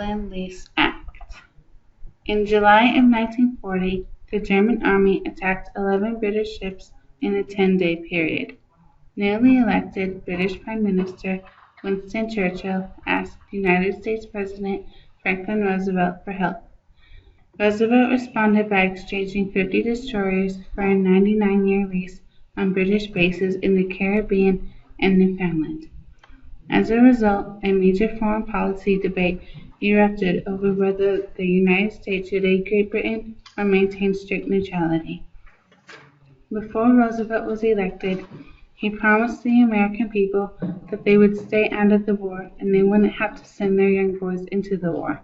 Lend-Lease Act. In July of 1940, the German army attacked 11 British ships in a 10-day period. Newly elected British Prime Minister Winston Churchill asked United States President Franklin Roosevelt for help. Roosevelt responded by exchanging 50 destroyers for a 99-year lease on British bases in the Caribbean and Newfoundland. As a result, a major foreign policy debate erupted over whether the United States should aid Great Britain or maintain strict neutrality. Before Roosevelt was elected, he promised the American people that they would stay out of the war and they wouldn't have to send their young boys into the war.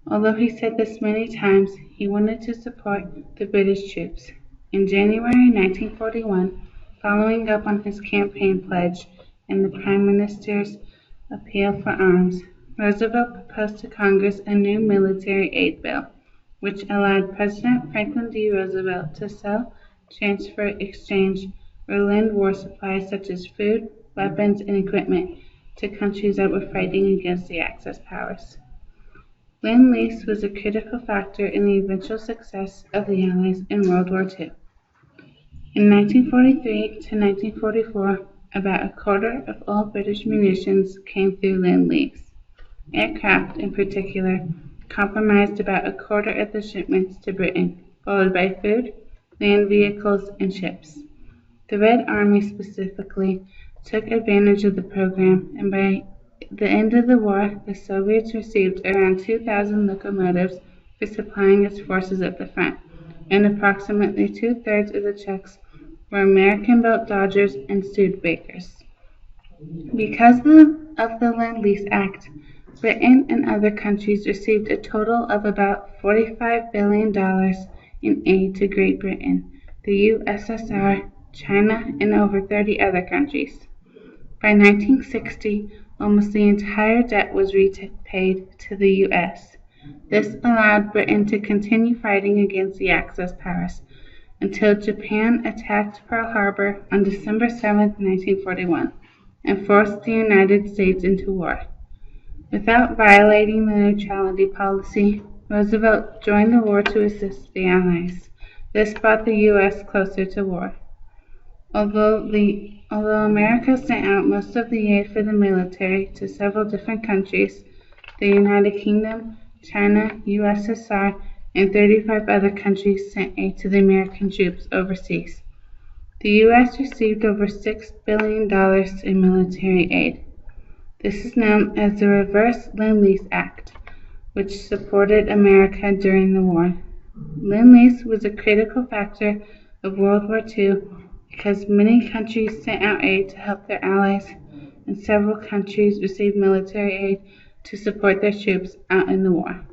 Although he said this many times, he wanted to support the British troops. In January 1941, following up on his campaign pledge and the Prime Minister's appeal for arms, Roosevelt proposed to Congress a new military aid bill, which allowed President Franklin D. Roosevelt to sell, transfer, exchange, or lend war supplies such as food, weapons, and equipment to countries that were fighting against the Axis powers. Lend-Lease was a critical factor in the eventual success of the Allies in World War II. In 1943 to 1944, about a quarter of all British munitions came through Lend-Lease. Aircraft, in particular, comprised about a quarter of the shipments to Britain, followed by food, land vehicles, and ships. The Red Army specifically took advantage of the program, and by the end of the war, the Soviets received around 2,000 locomotives for supplying its forces at the front, and approximately two-thirds of the trucks were American-built Dodgers and Studebakers. Because of the Lend-Lease Act, Britain and other countries received a total of about $45 billion in aid to Great Britain, the USSR, China, and over 30 other countries. By 1960, almost the entire debt was repaid to the U.S. This allowed Britain to continue fighting against the Axis powers until Japan attacked Pearl Harbor on December 7, 1941, and forced the United States into war. Without violating the neutrality policy, Roosevelt joined the war to assist the Allies. This brought the U.S. closer to war. Although America sent out most of the aid for the military to several different countries, the United Kingdom, China, USSR, and 35 other countries sent aid to the American troops overseas. The U.S. received over $6 billion in military aid. This is known as the Reverse Lend-Lease Act, which supported America during the war. Lend-Lease was a critical factor of World War II because many countries sent out aid to help their allies, and several countries received military aid to support their troops out in the war.